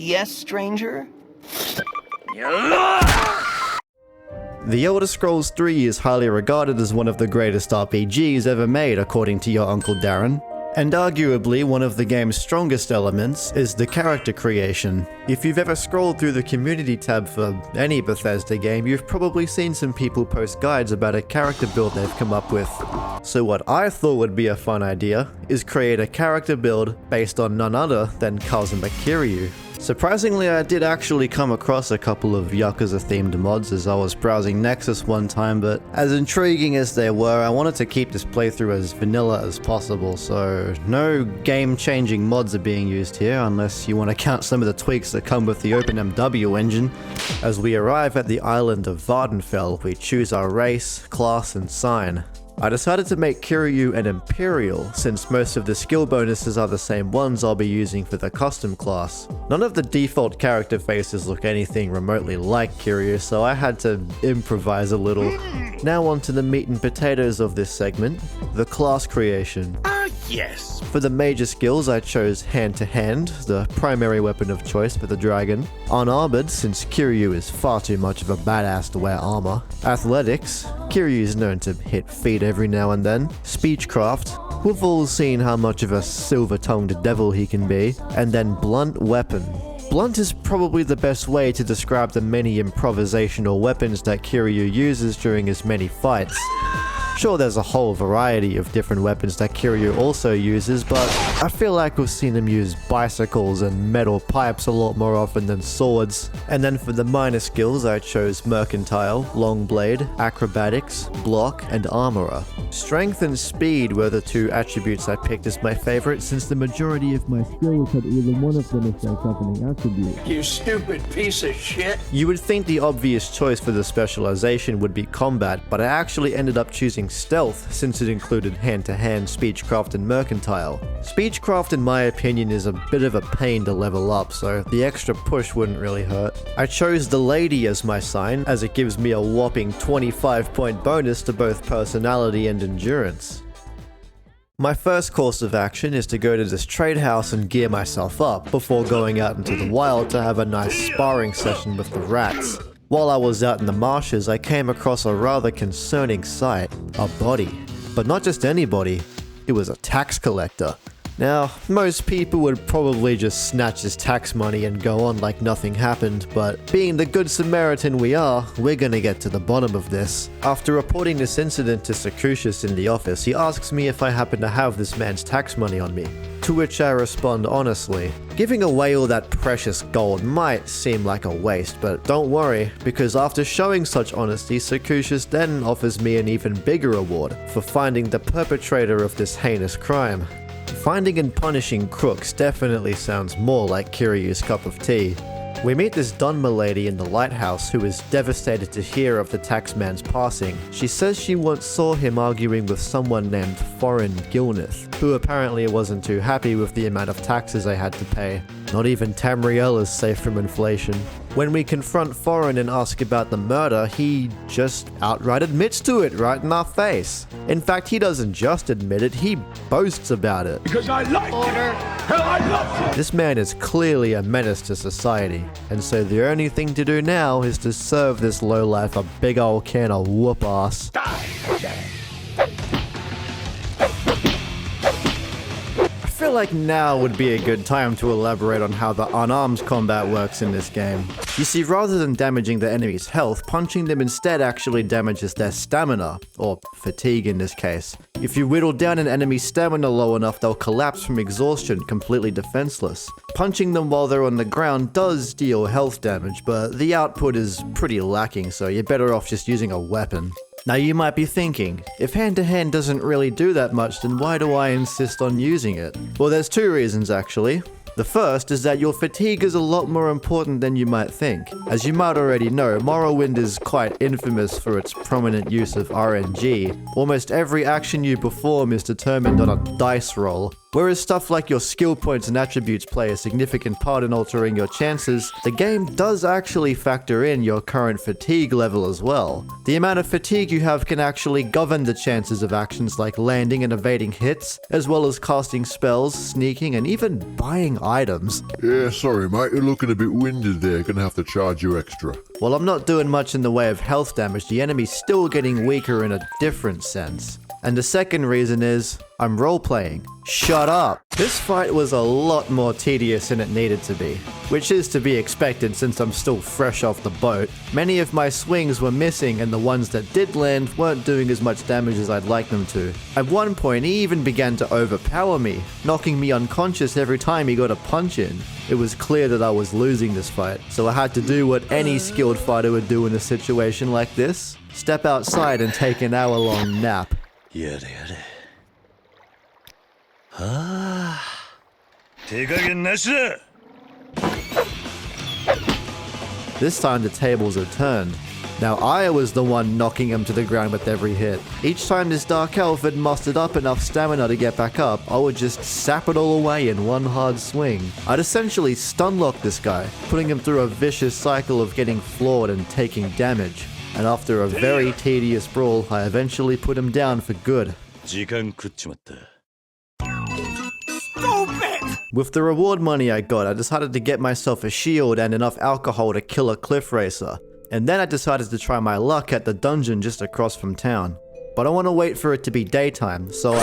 Yes, stranger? The Elder Scrolls 3 is highly regarded as one of the greatest RPGs ever made, according to your Uncle Darren. And arguably, one of the game's strongest elements is the character creation. If you've ever scrolled through the community tab for any Bethesda game, you've probably seen some people post guides about a character build they've come up with. So what I thought would be a fun idea is create a character build based on none other than Kazuma Kiryu. Surprisingly, I did actually come across a couple of Yakuza-themed mods as I was browsing Nexus one time, but as intriguing as they were, I wanted to keep this playthrough as vanilla as possible, so no game-changing mods are being used here, unless you want to count some of the tweaks that come with the OpenMW engine. As we arrive at the island of Vardenfell, we choose our race, class, and sign. I decided to make Kiryu an Imperial, since most of the skill bonuses are the same ones I'll be using for the custom class. None of the default character faces look anything remotely like Kiryu, so I had to improvise a little. Now on to the meat and potatoes of this segment, the class creation. Yes. For the major skills, I chose hand-to-hand, the primary weapon of choice for the dragon. Unarmored, since Kiryu is far too much of a badass to wear armor. Athletics, Kiryu is known to hit feet every now and then. Speechcraft, we've all seen how much of a silver-tongued devil he can be. And then blunt weapon. Blunt is probably the best way to describe the many improvisational weapons that Kiryu uses during his many fights. Sure, there's a whole variety of different weapons that Kiryu also uses, but I feel like we've seen him use bicycles and metal pipes a lot more often than swords. And then for the minor skills, I chose Mercantile, Long Blade, Acrobatics, Block, and Armorer. Strength and Speed were the two attributes I picked as my favorite, since the majority of my skills had either one of them as their governing attribute. You stupid piece of shit. You would think the obvious choice for the specialization would be Combat, but I actually ended up choosing Stealth, since it included hand-to-hand, Speechcraft, and Mercantile. Speechcraft, in my opinion, is a bit of a pain to level up, so the extra push wouldn't really hurt. I chose the Lady as my sign, as it gives me a whopping 25-point bonus to both personality and endurance. My first course of action is to go to this trade house and gear myself up, before going out into the wild to have a nice sparring session with the rats. While I was out in the marshes, I came across a rather concerning sight, a body. But not just any body, it was a tax collector. Now, most people would probably just snatch his tax money and go on like nothing happened, but being the good Samaritan we are, we're gonna get to the bottom of this. After reporting this incident to Sakushis in the office, he asks me if I happen to have this man's tax money on me. To which I respond honestly. Giving away all that precious gold might seem like a waste, but don't worry, because after showing such honesty, Sakushis then offers me an even bigger reward for finding the perpetrator of this heinous crime. Finding and punishing crooks definitely sounds more like Kiryu's cup of tea. We meet this Dunmer lady in the lighthouse who is devastated to hear of the taxman's passing. She says she once saw him arguing with someone named Foreign Gilneth, who apparently wasn't too happy with the amount of taxes they had to pay. Not even Tamriel is safe from inflation. When we confront Foreign and ask about the murder, he just outright admits to it right in our face. In fact, he doesn't just admit it, he boasts about it. Because I like order, and I love you. This man is clearly a menace to society, and so the only thing to do now is to serve this lowlife a big ol' can of whoop ass. I feel like now would be a good time to elaborate on how the unarmed combat works in this game. You see, rather than damaging the enemy's health, punching them instead actually damages their stamina, or fatigue in this case. If you whittle down an enemy's stamina low enough, they'll collapse from exhaustion, completely defenseless. Punching them while they're on the ground does deal health damage, but the output is pretty lacking, so you're better off just using a weapon. Now you might be thinking, if hand-to-hand doesn't really do that much, then why do I insist on using it? Well, there's two reasons actually. The first is that your fatigue is a lot more important than you might think. As you might already know, Morrowind is quite infamous for its prominent use of RNG. Almost every action you perform is determined on a dice roll. Whereas stuff like your skill points and attributes play a significant part in altering your chances, the game does actually factor in your current fatigue level as well. The amount of fatigue you have can actually govern the chances of actions like landing and evading hits, as well as casting spells, sneaking, and even buying items. Yeah, sorry mate, you're looking a bit winded there, gonna have to charge you extra. While I'm not doing much in the way of health damage, the enemy's still getting weaker in a different sense. And the second reason is, I'm role-playing. Shut up! This fight was a lot more tedious than it needed to be, which is to be expected since I'm still fresh off the boat. Many of my swings were missing and the ones that did land weren't doing as much damage as I'd like them to. At one point he even began to overpower me, knocking me unconscious every time he got a punch in. It was clear that I was losing this fight, so I had to do what any skilled fighter would do in a situation like this: step outside and take an hour-long nap. This time the tables are turned. Now I was the one knocking him to the ground with every hit. Each time this dark elf had mustered up enough stamina to get back up, I would just sap it all away in one hard swing. I'd essentially stun-lock this guy, putting him through a vicious cycle of getting floored and taking damage. And after a very tedious brawl, I eventually put him down for good. With the reward money I got, I decided to get myself a shield and enough alcohol to kill a cliff racer. And then I decided to try my luck at the dungeon just across from town. But I want to wait for it to be daytime, so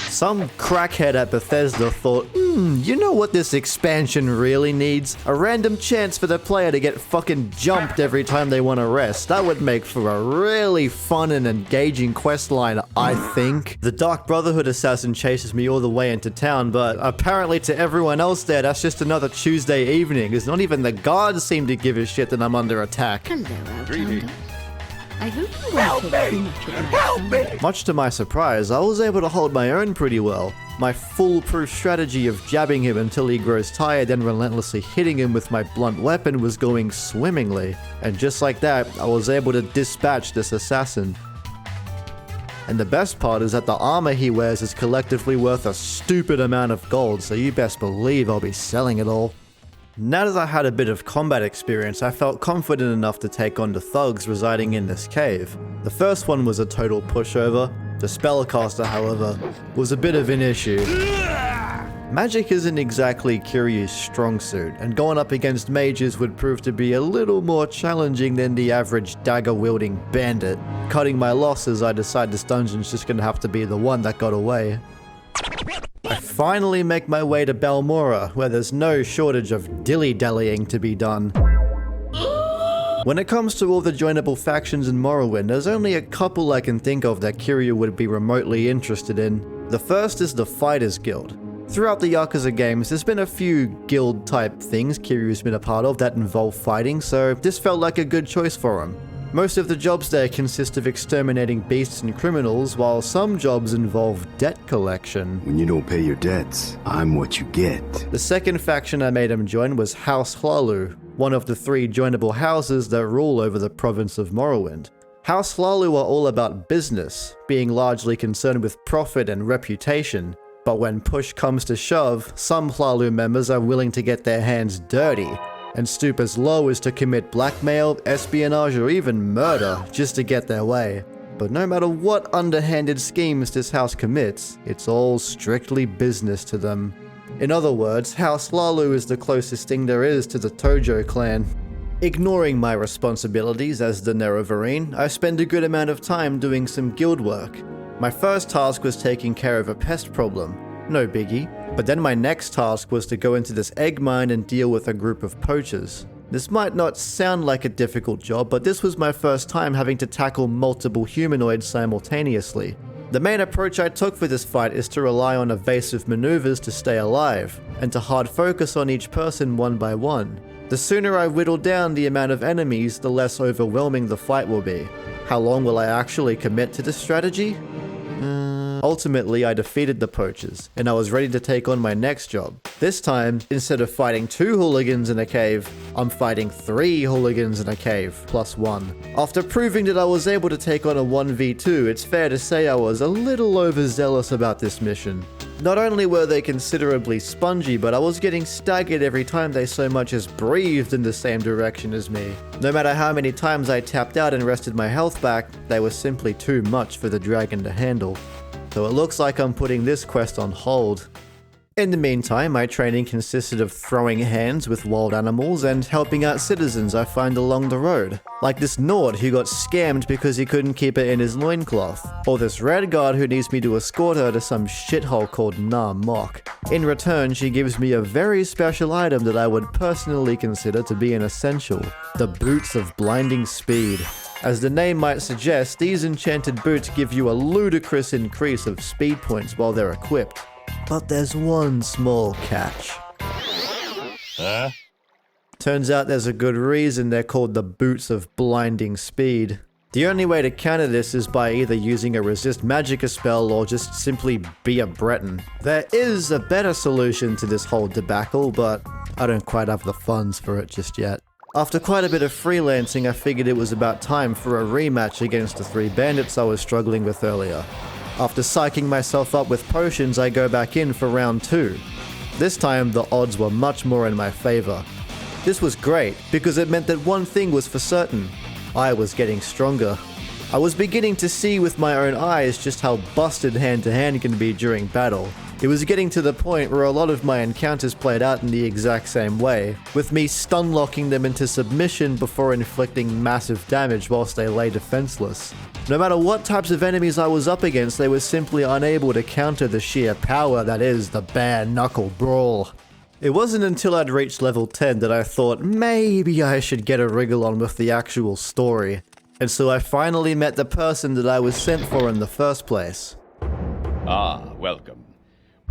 Some crackhead at Bethesda thought, you know what this expansion really needs? A random chance for the player to get fucking jumped every time they want to rest. That would make for a really fun and engaging questline, I think. The Dark Brotherhood assassin chases me all the way into town, but apparently to everyone else there, that's just another Tuesday evening, as not even the guards seem to give a shit that I'm under attack. Hello, Outlander. I hope you won't take too much of my time. Much to my surprise, I was able to hold my own pretty well. My foolproof strategy of jabbing him until he grows tired and relentlessly hitting him with my blunt weapon was going swimmingly. And just like that, I was able to dispatch this assassin. And the best part is that the armor he wears is collectively worth a stupid amount of gold, so you best believe I'll be selling it all. Now that I had a bit of combat experience, I felt confident enough to take on the thugs residing in this cave. The first one was a total pushover. The spellcaster, however, was a bit of an issue. Magic isn't exactly Kiryu's strong suit, and going up against mages would prove to be a little more challenging than the average dagger-wielding bandit. Cutting my losses, I decided this dungeon's just gonna have to be the one that got away. I finally make my way to Balmora, where there's no shortage of dilly-dallying to be done. When it comes to all the joinable factions in Morrowind, there's only a couple I can think of that Kiryu would be remotely interested in. The first is the Fighters Guild. Throughout the Yakuza games, there's been a few guild-type things Kiryu's been a part of that involve fighting, so this felt like a good choice for him. Most of the jobs there consist of exterminating beasts and criminals, while some jobs involve debt collection. When you don't pay your debts, I'm what you get. The second faction I made him join was House Hlalu, one of the 3 joinable houses that rule over the province of Morrowind. House Hlalu are all about business, being largely concerned with profit and reputation. But when push comes to shove, some Hlalu members are willing to get their hands dirty, and stoop as low as to commit blackmail, espionage, or even murder just to get their way. But no matter what underhanded schemes this house commits, it's all strictly business to them. In other words, House Hlalu is the closest thing there is to the Tojo clan. Ignoring my responsibilities as the Nerevarine, I spend a good amount of time doing some guild work. My first task was taking care of a pest problem. No biggie. But then my next task was to go into this egg mine and deal with a group of poachers. This might not sound like a difficult job, but this was my first time having to tackle multiple humanoids simultaneously. The main approach I took for this fight is to rely on evasive maneuvers to stay alive, and to hard focus on each person one by one. The sooner I whittle down the amount of enemies, the less overwhelming the fight will be. How long will I actually commit to this strategy? Ultimately, I defeated the poachers, and I was ready to take on my next job. This time, instead of fighting 2 hooligans in a cave, I'm fighting 3 hooligans in a cave, plus 1. After proving that I was able to take on a 1v2, it's fair to say I was a little overzealous about this mission. Not only were they considerably spongy, but I was getting staggered every time they so much as breathed in the same direction as me. No matter how many times I tapped out and rested my health back, they were simply too much for the dragon to handle. So it looks like I'm putting this quest on hold. In the meantime, my training consisted of throwing hands with wild animals and helping out citizens I find along the road. Like this Nord who got scammed because he couldn't keep it in his loincloth. Or this red guard who needs me to escort her to some shithole called Mok. In return, she gives me a very special item that I would personally consider to be an essential. The Boots of Blinding Speed. As the name might suggest, these enchanted boots give you a ludicrous increase of speed points while they're equipped. But there's one small catch. Turns out there's a good reason they're called the Boots of Blinding Speed. The only way to counter this is by either using a resist magicka spell or just simply be a Breton. There is a better solution to this whole debacle, but I don't quite have the funds for it just yet. After quite a bit of freelancing, I figured it was about time for a rematch against the 3 bandits I was struggling with earlier. After psyching myself up with potions, I go back in for round 2. This time, the odds were much more in my favor. This was great, because it meant that one thing was for certain. I was getting stronger. I was beginning to see with my own eyes just how busted hand-to-hand can be during battle. It was getting to the point where a lot of my encounters played out in the exact same way, with me stun-locking them into submission before inflicting massive damage whilst they lay defenseless. No matter what types of enemies I was up against, they were simply unable to counter the sheer power that is the bare-knuckle brawl. It wasn't until I'd reached level 10 that I thought maybe I should get a wriggle on with the actual story. And so I finally met the person that I was sent for in the first place. Ah, welcome.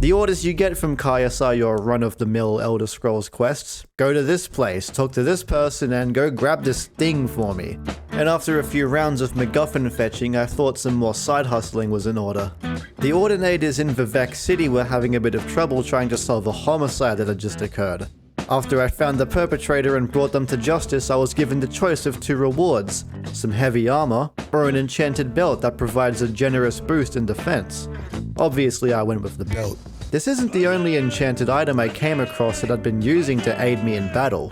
The orders you get from Caius are your run-of-the-mill Elder Scrolls quests. Go to this place, talk to this person, and go grab this thing for me. And after a few rounds of MacGuffin fetching, I thought some more side hustling was in order. The Ordinators in Vivek City were having a bit of trouble trying to solve a homicide that had just occurred. After I found the perpetrator and brought them to justice, I was given the choice of 2 rewards, some heavy armor, or an enchanted belt that provides a generous boost in defense. Obviously, I went with the belt. This isn't the only enchanted item I came across that I'd been using to aid me in battle.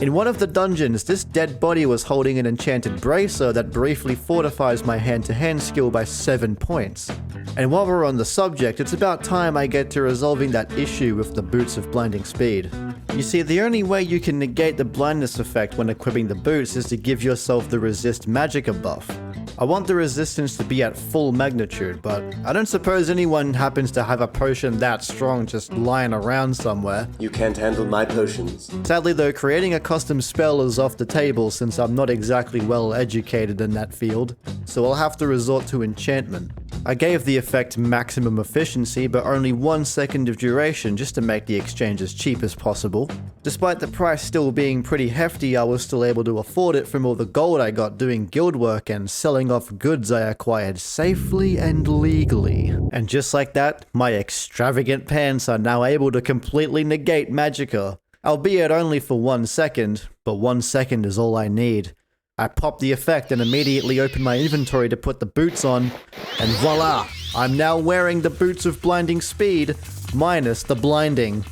In one of the dungeons, this dead body was holding an enchanted bracer that briefly fortifies my hand-to-hand skill by 7 points. And while we're on the subject, it's about time I get to resolving that issue with the Boots of Blinding Speed. You see, the only way you can negate the blindness effect when equipping the boots is to give yourself the resist magicka buff. I want the resistance to be at full magnitude, but I don't suppose anyone happens to have a potion that strong just lying around somewhere. You can't handle my potions. Sadly though, creating a custom spell is off the table since I'm not exactly well educated in that field, so I'll have to resort to enchantment. I gave the effect maximum efficiency, but only 1 second of duration just to make the exchange as cheap as possible. Despite the price still being pretty hefty, I was still able to afford it from all the gold I got doing guild work and selling off goods I acquired safely and legally. And just like that, my extravagant pants are now able to completely negate magicka. Albeit only for 1 second, but 1 second is all I need. I pop the effect and immediately open my inventory to put the boots on, and voila! I'm now wearing the Boots of Blinding Speed, minus the blinding.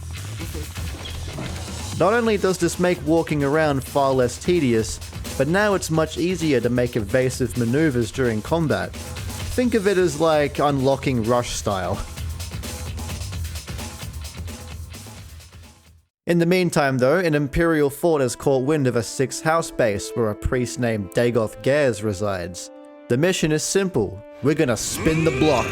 Not only does this make walking around far less tedious, but now it's much easier to make evasive maneuvers during combat. Think of it as like unlocking Rush style. In the meantime though, an Imperial fort has caught wind of a 6th house base where a priest named Dagoth Gers resides. The mission is simple. We're gonna spin the block.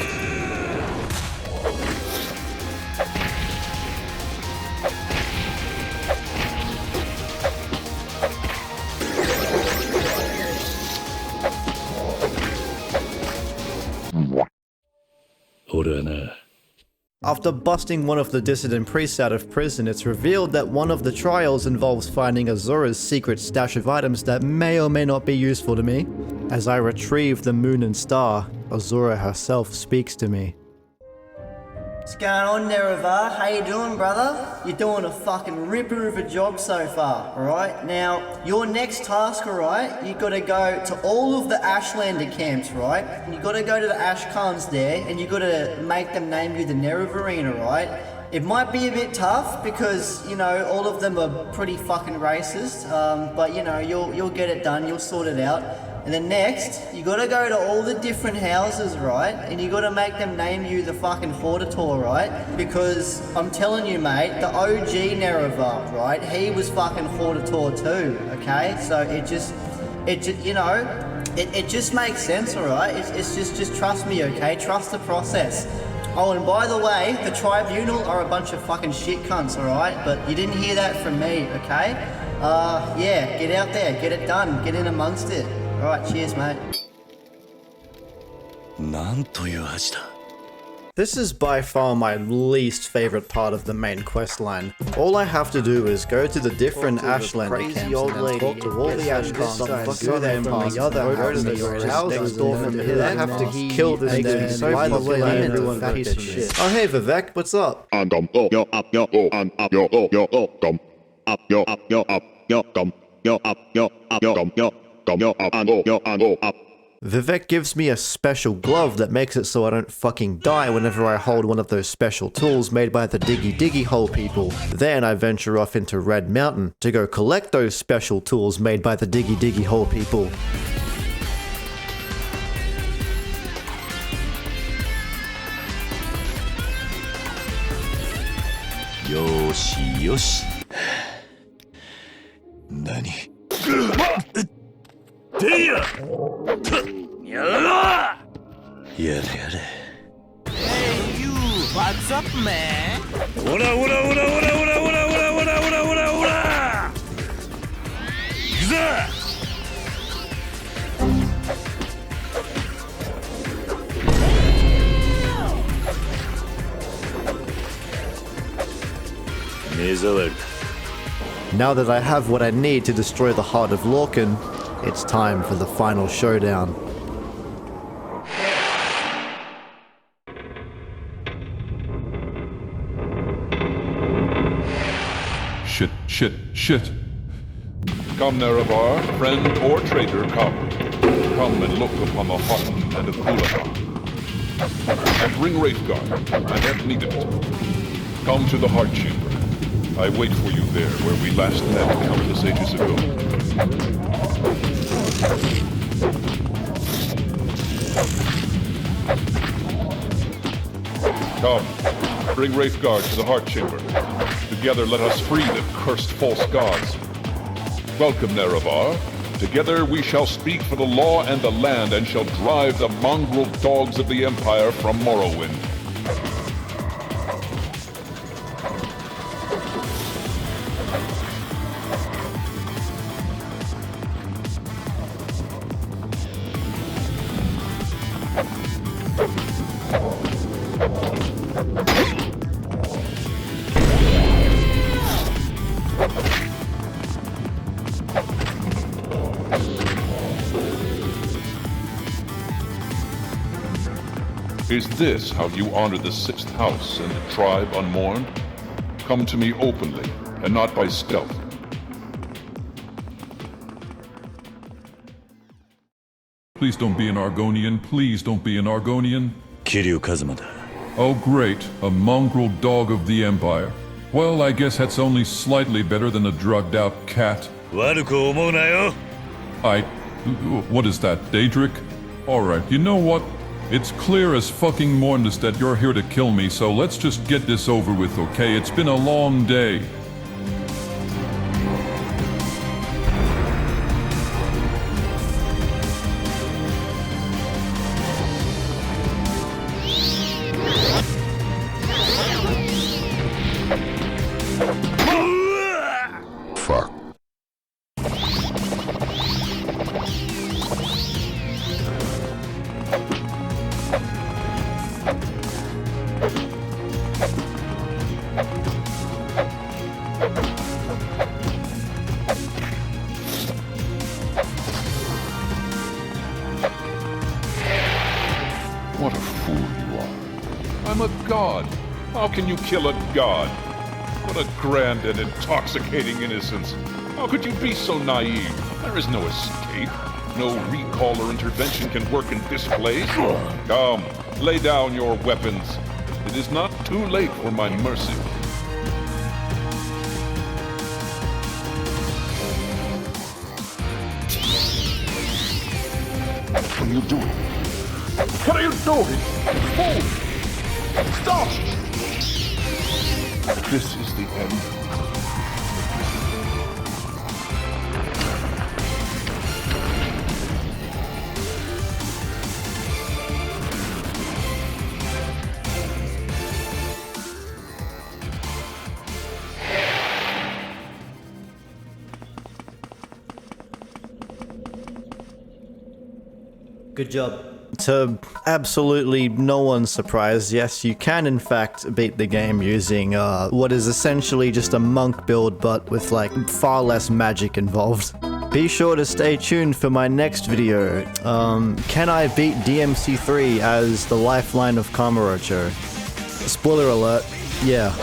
After busting one of the dissident priests out of prison, it's revealed that one of the trials involves finding Azura's secret stash of items that may or may not be useful to me. As I retrieve the moon and star, Azura herself speaks to me. What's going on, Nerevar? How you doing, brother? You're doing a fucking ripper of a job so far, alright? Now, your next task, alright? You gotta go to all of the Ashlander camps, right? And you gotta go to the Ashkans there, and you gotta make them name you the Nerevarine, alright? It might be a bit tough because, you know, all of them are pretty fucking racist, but you know, you'll get it done, you'll sort it out. And then next, you gotta go to all the different houses, right? And you gotta make them name you the fucking Hortator, right? Because I'm telling you, mate, the OG Nerevar, right? He was fucking Hortator too, okay? So it just, you know, it just makes sense, alright? It's just trust me, okay? Trust the process. Oh, and by the way, the Tribunal are a bunch of fucking shit cunts, alright? But you didn't hear that from me, okay? Yeah, get out there, get it done, get in amongst it. Alright, cheers, mate. This is by far my least favorite part of the main quest line. All I have to do is go to the different Ashlander camps and then talk to all the Ashkans, do them from the other houses, and then have to kill this thing so popular and everyone a piece of shit. Oh hey Vivek, what's up? Vivek gives me a special glove that makes it so I don't fucking die whenever I hold one of those special tools made by the Diggy Hole people. Then I venture off into Red Mountain to go collect those special tools made by the Diggy Hole people. Yoshi yoshi. Nani? Yare. Hey you, what's up, man? Ora. Gza! Now that I have what I need to destroy the heart of Lorcan, it's time for the final showdown. Shit. Come, Nerevar, friend or traitor, come. Come and look upon the Heart and of Kulaka. And bring Wraithguard, and have need of it. Come to the Heart Chamber. I wait for you there, where we last met countless ages ago. Come, bring Wraithguard to the Heart Chamber. Together let us free the cursed false gods. Welcome, Nerevar. Together we shall speak for the law and the land, and shall drive the mongrel dogs of the Empire from Morrowind. Is this how you honor the sixth house and the tribe unmourned? Come to me openly, and not by stealth. Please don't be an Argonian. Please don't be an Argonian. Kiryu Kazuma da. Oh great, a mongrel dog of the Empire. Well, I guess that's only slightly better than a drugged out cat. What is that, Daedric? Alright, you know what? It's clear as fucking mornus that you're here to kill me, so let's just get this over with, okay? It's been a long day. Fuck. What a fool you are. I'm a god. How can you kill a god? What a grand and intoxicating innocence. How could you be so naive? There is no escape. No recall or intervention can work in this place. Come, lay down your weapons. It is not too late for my mercy. What are you doing? What are you doing? Fool! Stop! This is the end. Good job. To absolutely no one's surprise, yes, you can in fact beat the game using what is essentially just a monk build, but with like far less magic involved. Be sure to stay tuned for my next video. Can I beat DMC3 as the lifeline of Kamurocho? Spoiler alert, yeah.